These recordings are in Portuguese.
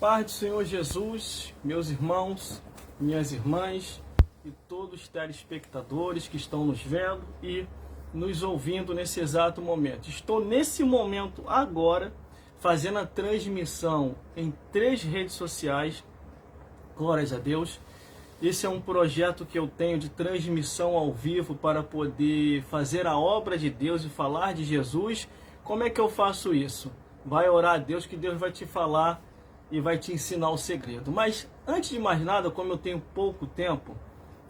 Paz do Senhor Jesus, meus irmãos, minhas irmãs e todos os telespectadores que estão nos vendo e nos ouvindo nesse exato momento. Estou nesse momento agora fazendo a transmissão em 3 redes sociais, glórias a Deus. Esse é um projeto que eu tenho de transmissão ao vivo para poder fazer a obra de Deus e falar de Jesus. Como é que eu faço isso? Vai orar a Deus que Deus vai te falar e vai te ensinar o segredo. Mas antes de mais nada, como eu tenho pouco tempo,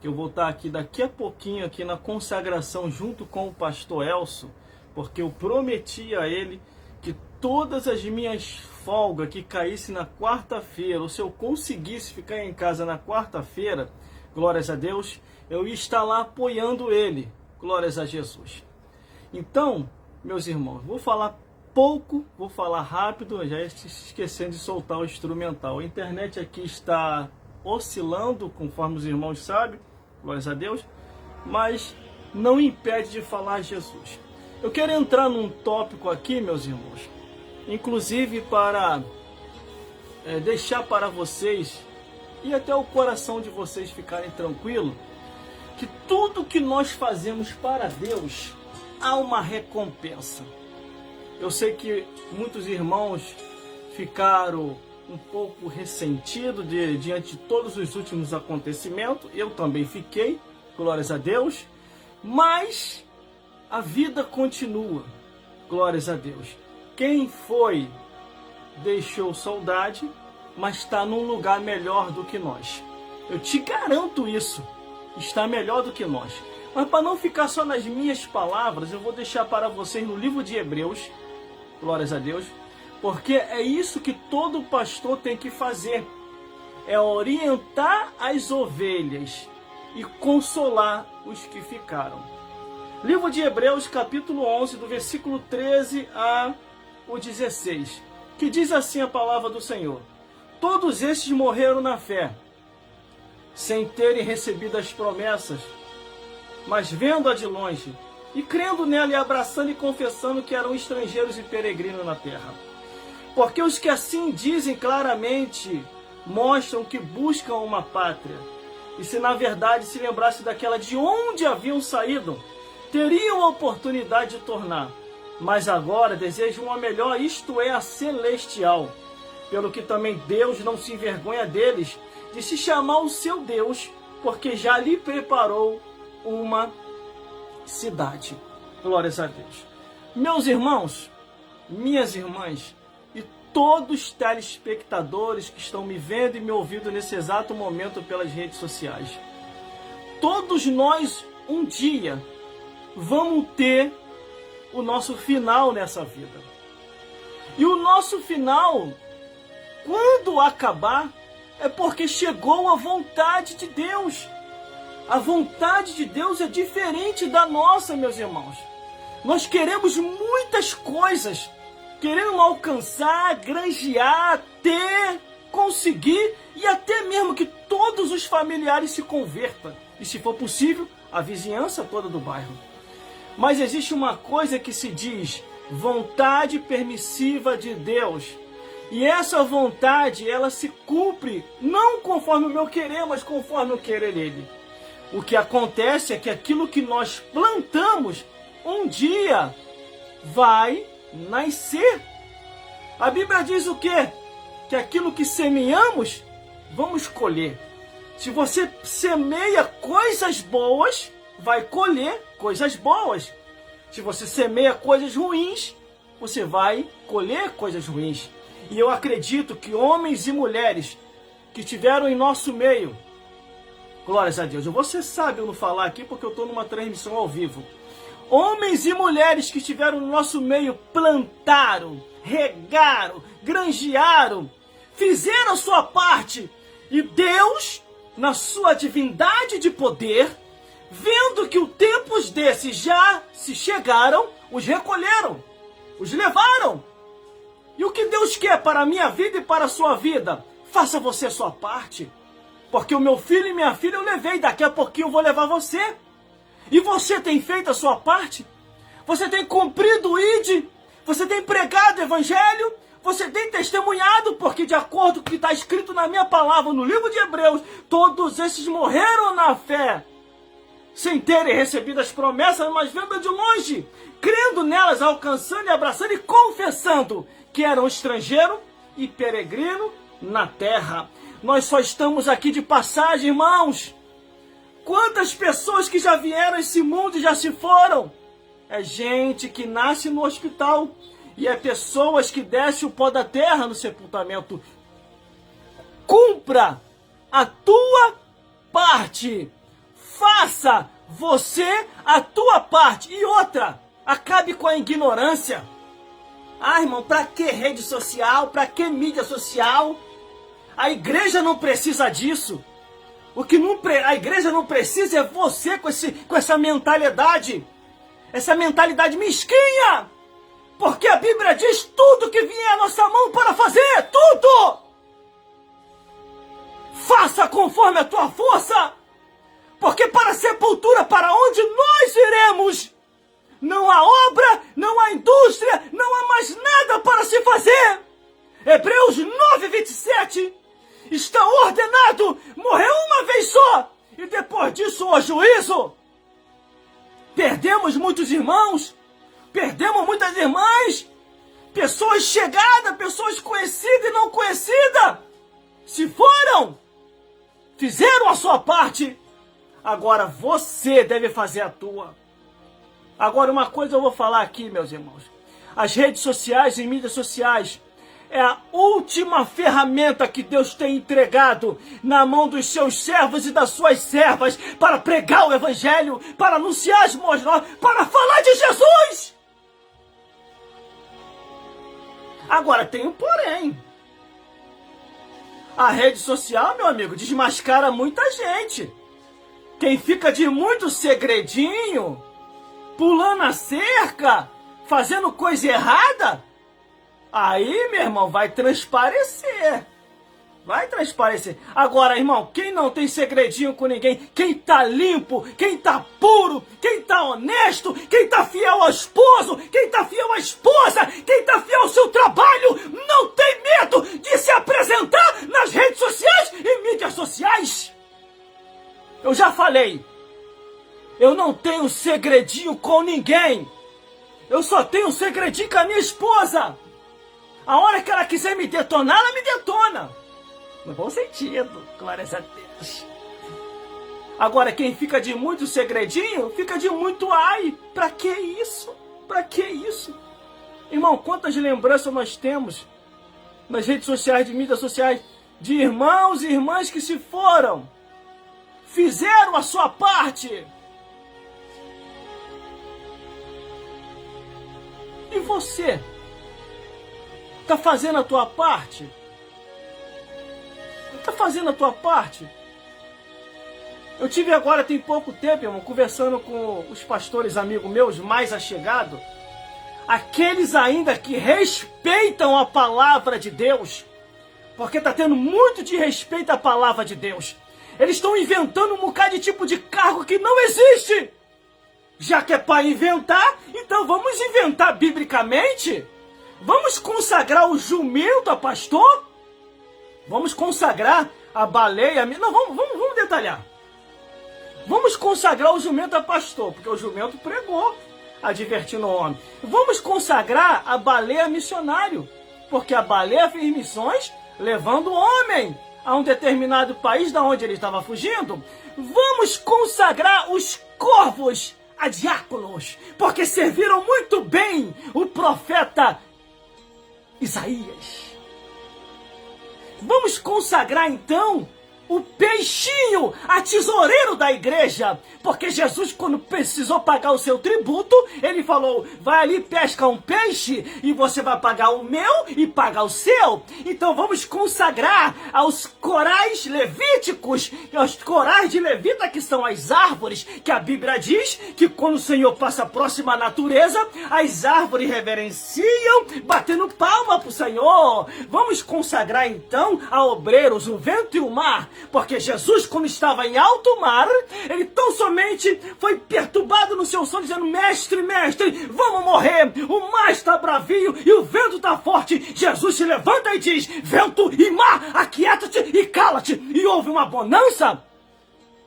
que eu vou estar aqui daqui a pouquinho aqui na consagração junto com o pastor Elcio, porque eu prometi a ele que todas as minhas folgas que caísse na quarta-feira, ou se eu conseguisse ficar em casa na quarta-feira, glórias a Deus, eu ia estar lá apoiando ele, glórias a Jesus. Então, meus irmãos, vou falar pouco, vou falar rápido, já esquecendo de soltar o instrumental. A internet aqui está oscilando, conforme os irmãos sabem, glórias a Deus, mas não impede de falar Jesus. Eu quero entrar num tópico aqui, meus irmãos, inclusive para deixar para vocês e até o coração de vocês ficarem tranquilo, que tudo que nós fazemos para Deus há uma recompensa. Eu sei que muitos irmãos ficaram um pouco ressentidos diante de todos os últimos acontecimentos. Eu também fiquei, glórias a Deus. Mas a vida continua, glórias a Deus. Quem foi, deixou saudade, mas está num lugar melhor do que nós. Eu te garanto isso, está melhor do que nós. Mas para não ficar só nas minhas palavras, eu vou deixar para vocês no livro de Hebreus, glórias a Deus, porque é isso que todo pastor tem que fazer, é orientar as ovelhas e consolar os que ficaram. Livro de Hebreus, capítulo 11, do versículo 13 a o 16, que diz assim a palavra do Senhor: todos estes morreram na fé, sem terem recebido as promessas, mas vendo-a de longe, e crendo nela e abraçando e confessando que eram estrangeiros e peregrinos na terra. Porque os que assim dizem claramente mostram que buscam uma pátria. E se na verdade se lembrasse daquela de onde haviam saído, teriam a oportunidade de tornar. Mas agora desejam uma melhor, isto é, a celestial. Pelo que também Deus não se envergonha deles, de se chamar o seu Deus, porque já lhe preparou uma cidade. Glórias a Deus. Meus irmãos, minhas irmãs e todos os telespectadores que estão me vendo e me ouvindo nesse exato momento pelas redes sociais, todos nós um dia vamos ter o nosso final nessa vida. E o nosso final, quando acabar, é porque chegou a vontade de Deus. A vontade de Deus é diferente da nossa, meus irmãos. Nós queremos muitas coisas. Queremos alcançar, granjear, ter, conseguir e até mesmo que todos os familiares se convertam. E se for possível, a vizinhança toda do bairro. Mas existe uma coisa que se diz vontade permissiva de Deus. E essa vontade, ela se cumpre não conforme o meu querer, mas conforme o querer dele. O que acontece é que aquilo que nós plantamos, um dia vai nascer. A Bíblia diz o quê? Que aquilo que semeamos, vamos colher. Se você semeia coisas boas, vai colher coisas boas. Se você semeia coisas ruins, você vai colher coisas ruins. E eu acredito que homens e mulheres que estiveram em nosso meio, glórias a Deus, você sabe eu não falar aqui porque eu estou numa transmissão ao vivo. Homens e mulheres que estiveram no nosso meio plantaram, regaram, granjearam, fizeram a sua parte. E Deus, na sua divindade de poder, vendo que os tempos desses já se chegaram, os recolheram, os levaram. E o que Deus quer para a minha vida e para a sua vida? Faça você a sua parte. Porque o meu filho e minha filha eu levei, daqui a pouquinho eu vou levar você. E você tem feito a sua parte? Você tem cumprido o ID? Você tem pregado o evangelho? Você tem testemunhado, porque de acordo com o que está escrito na minha palavra, no livro de Hebreus, todos esses morreram na fé, sem terem recebido as promessas, mas vendo de longe, crendo nelas, alcançando e abraçando e confessando que eram estrangeiro e peregrino na terra. Nós só estamos aqui de passagem, irmãos. Quantas pessoas que já vieram a esse mundo e já se foram? É gente que nasce no hospital e é pessoas que descem o pó da terra no sepultamento. Cumpra a tua parte. Faça você a tua parte. E outra, acabe com a ignorância. Ah, irmão, pra que rede social? Pra que mídia social? A igreja não precisa disso. A igreja não precisa é você com essa mentalidade. Essa mentalidade mesquinha. Porque a Bíblia diz tudo que vier à nossa mão para fazer. Tudo! Faça conforme a tua força. Porque para a sepultura, para onde nós iremos, não há obra, não há indústria, não há mais nada para se fazer. Hebreus 9:27 está ordenado morrer uma vez só e depois disso o juízo. Perdemos muitos irmãos, perdemos muitas irmãs, pessoas chegadas, pessoas conhecidas e não conhecidas, se foram, fizeram a sua parte. Agora você deve fazer a tua. Agora uma coisa eu vou falar aqui, meus irmãos. As redes sociais e mídias sociais é a última ferramenta que Deus tem entregado na mão dos seus servos e das suas servas para pregar o evangelho, para anunciar as boas novas, para falar de Jesus. Agora tem um porém. A rede social, meu amigo, desmascara muita gente. Quem fica de muito segredinho, pulando a cerca, fazendo coisa errada, aí, meu irmão, vai transparecer. Vai transparecer. Agora, irmão, quem não tem segredinho com ninguém, quem tá limpo, quem tá puro, quem tá honesto, quem tá fiel ao esposo, quem tá fiel à esposa, quem tá fiel ao seu trabalho, não tem medo de se apresentar nas redes sociais e mídias sociais. Eu já falei, eu não tenho segredinho com ninguém. Eu só tenho segredinho com a minha esposa. A hora que ela quiser me detonar, ela me detona. No bom sentido, glórias a Deus. Agora, quem fica de muito segredinho, fica de muito ai. Pra que isso? Pra que isso? Irmão, quantas lembranças nós temos nas redes sociais, de mídias sociais, de irmãos e irmãs que se foram, fizeram a sua parte. E você? Tá fazendo a tua parte? Tá fazendo a tua parte? Eu tive agora, tem pouco tempo, irmão, conversando com os pastores amigos meus mais allegados, aqueles ainda que respeitam a palavra de Deus, porque tá tendo muito de respeito à palavra de Deus. Eles estão inventando um bocado de tipo de cargo que não existe. Já que é para inventar, então vamos inventar biblicamente? Vamos consagrar o jumento a pastor? Vamos consagrar a baleia? Não, vamos detalhar. Vamos consagrar o jumento a pastor, porque o jumento pregou, advertindo o homem. Vamos consagrar a baleia a missionário, porque a baleia fez missões levando o homem a um determinado país da onde ele estava fugindo. Vamos consagrar os corvos a diáconos, porque serviram muito bem o profeta Isaías. Vamos consagrar então o peixinho a tesoureiro da igreja, porque Jesus, quando precisou pagar o seu tributo, ele falou, vai ali, pesca um peixe e você vai pagar o meu e pagar o seu. Então vamos consagrar aos corais levíticos, aos corais de levita, que são as árvores, que a Bíblia diz que quando o Senhor passa próximo à natureza, as árvores reverenciam, batendo palma para o Senhor. Vamos consagrar então a obreiros, o vento e o mar, Porque Jesus, quando estava em alto mar, ele tão somente foi perturbado no seu sono, dizendo: mestre, mestre, vamos morrer, o mar está bravio e o vento está forte. Jesus se levanta e diz: vento e mar, aquieta-te e cala-te. E houve uma bonança.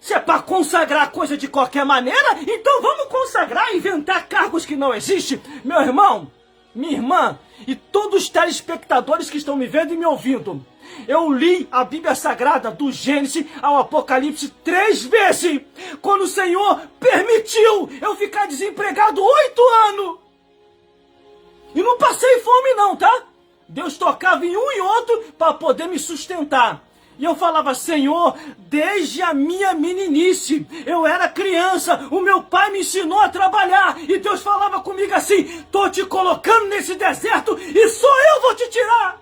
Se é para consagrar coisa de qualquer maneira, então vamos consagrar e inventar cargos que não existem. Meu irmão, minha irmã e todos os telespectadores que estão me vendo e me ouvindo, eu li a Bíblia Sagrada do Gênesis ao Apocalipse 3 vezes, quando o Senhor permitiu eu ficar desempregado 8 anos. E não passei fome não, tá? Deus tocava em um e outro para poder me sustentar. E eu falava: Senhor, desde a minha meninice, eu era criança, o meu pai me ensinou a trabalhar. E Deus falava comigo assim: tô te colocando nesse deserto e só eu vou te tirar.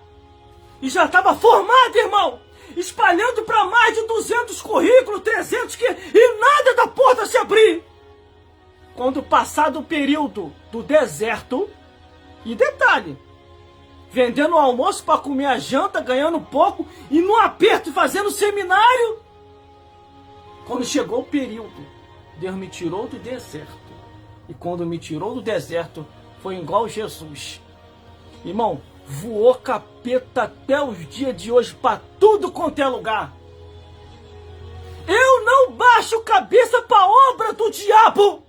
E já estava formado, irmão, espalhando para mais de 200 currículos, 300, e nada da porta se abrir. Quando passado o período do deserto, e detalhe, vendendo o almoço para comer a janta, ganhando pouco, e no aperto fazendo seminário. Quando chegou o período, Deus me tirou do deserto. E quando me tirou do deserto, foi igual Jesus. Irmão, voou capeta até os dias de hoje para tudo quanto é lugar. Eu não baixo cabeça para obra do diabo.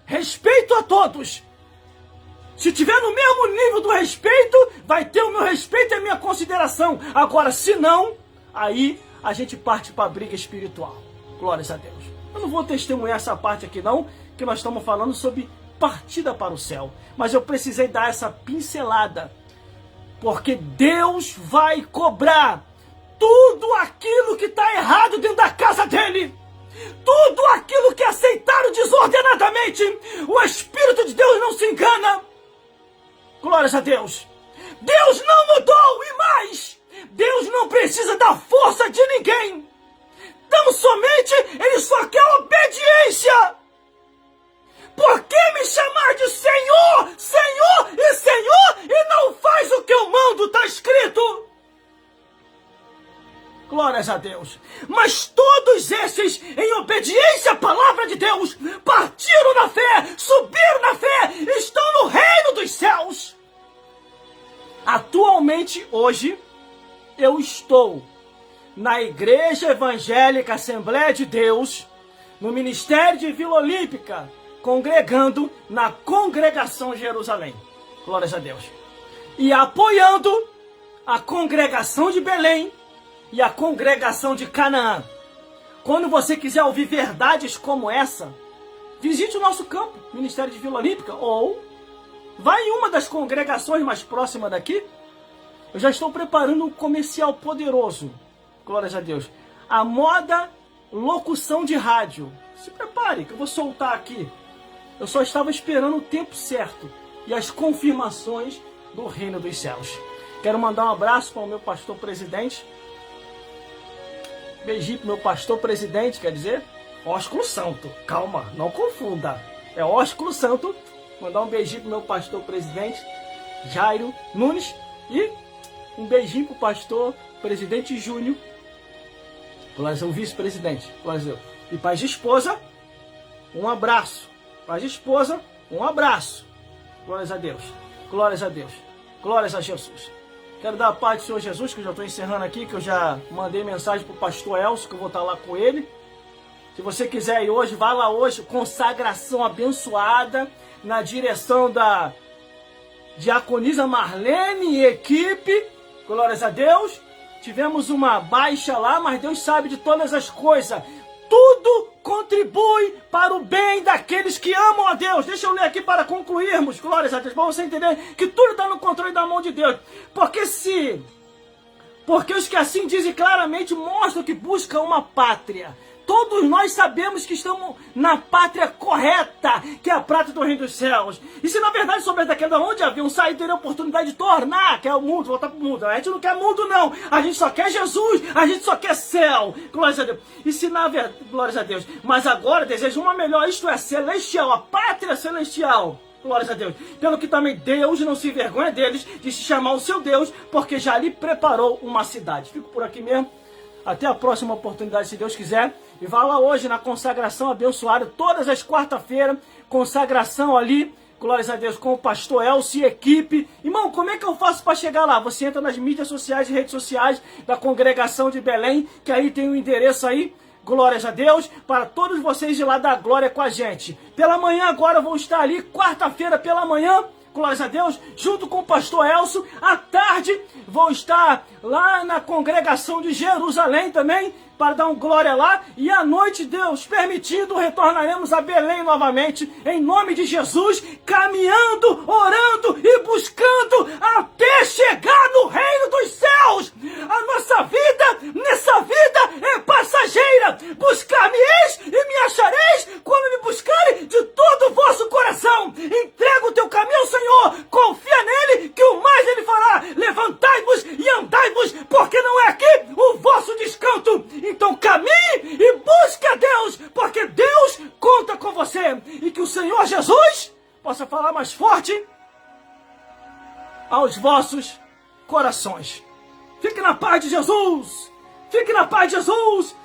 Respeito a todos. Se tiver no mesmo nível do respeito, vai ter o meu respeito e a minha consideração. Agora, se não, aí a gente parte para a briga espiritual. Glórias a Deus. Eu não vou testemunhar essa parte aqui não, que nós estamos falando sobre partida para o céu. Mas eu precisei dar essa pincelada, porque Deus vai cobrar tudo aquilo que está errado dentro da casa dele. Tudo aquilo que aceitaram desordenadamente. O Espírito de Deus não se engana. Glórias a Deus. Deus não mudou e mais, Deus não precisa da força de ninguém. Tão somente Ele só quer obediência. Por que me chamar de Senhor, Senhor e Senhor e não faz o que eu mando? Está escrito. Glórias a Deus. Mas todos esses, em obediência à palavra de Deus, partiram na fé, subiram na fé, estão no reino dos céus. Atualmente, hoje, eu estou na Igreja Evangélica Assembleia de Deus, no Ministério de Vila Olímpica, congregando na Congregação Jerusalém. Glórias a Deus. E apoiando a Congregação de Belém e a Congregação de Canaã. Quando você quiser ouvir verdades como essa, visite o nosso campo, Ministério de Vila Olímpica, ou vai em uma das congregações mais próximas daqui. Eu já estou preparando um comercial poderoso. Glórias a Deus. A moda locução de rádio. Se prepare que eu vou soltar aqui. Eu só estava esperando o tempo certo e as confirmações do reino dos céus. Quero mandar um abraço para o meu pastor presidente. Beijinho pro meu pastor presidente, quer dizer, Ósculo Santo. Calma, não confunda. É Ósculo Santo. Mandar um beijinho pro meu pastor presidente, Jairo Nunes. E um beijinho pro pastor presidente Júnior. Glória o vice-presidente. Glória. E paz de esposa, um abraço. Paz de esposa, um abraço. Glórias a Deus. Glórias a Deus. Glórias a Jesus. Quero dar a paz do Senhor Jesus, que eu já estou encerrando aqui, que eu já mandei mensagem para o pastor Elcio, que eu vou estar lá com ele. Se você quiser ir hoje, vá lá hoje, consagração abençoada, na direção da diaconisa Marlene e equipe. Glórias a Deus. Tivemos uma baixa lá, mas Deus sabe de todas as coisas. Tudo contribui para o bem daqueles que amam a Deus. Deixa eu ler aqui para concluirmos. Glórias a Deus. Para você entender que tudo está no controle da mão de Deus. Porque os que assim dizem claramente mostram que buscam uma pátria. Todos nós sabemos que estamos na pátria correta, que é a pátria do reino dos céus. E se na verdade soubesse daquela onde haviam saído, teria a oportunidade de tornar, que é o mundo, voltar para o mundo. A gente não quer mundo não, a gente só quer Jesus, a gente só quer céu. Glórias a Deus. E se na verdade, glórias a Deus, mas agora deseja uma melhor, isto é, celestial, a pátria celestial. Glórias a Deus. Pelo que também Deus não se envergonha deles de se chamar o seu Deus, porque já lhe preparou uma cidade. Fico por aqui mesmo. Até a próxima oportunidade, se Deus quiser. E vá lá hoje na consagração abençoada, todas as quarta-feiras, consagração ali, glórias a Deus, com o pastor Elcio e equipe. Irmão, como é que eu faço para chegar lá? Você entra nas mídias sociais e redes sociais da congregação de Belém, que aí tem o endereço aí, glórias a Deus, para todos vocês de lá da glória com a gente. Pela manhã agora eu vou estar ali, quarta-feira pela manhã, glórias a Deus, junto com o pastor Elcio. À tarde vou estar lá na congregação de Jerusalém também, para dar um glória lá. E à noite, Deus permitindo, retornaremos a Belém novamente, em nome de Jesus, caminhando, orando e buscando até chegar no reino dos céus. A nossa vida, nessa vida, é passageira. Buscar-me-eis e me achareis quando me buscarem de todo o vosso coração. Entrega o teu caminho ao Senhor, confia nele, que o mais ele fará. Levantai-vos e andai-vos, porque não é aqui o vosso descanso. Então caminhe e busque a Deus, porque Deus conta com você. E que o Senhor Jesus possa falar mais forte aos vossos corações. Fique na paz de Jesus. Fique na paz de Jesus.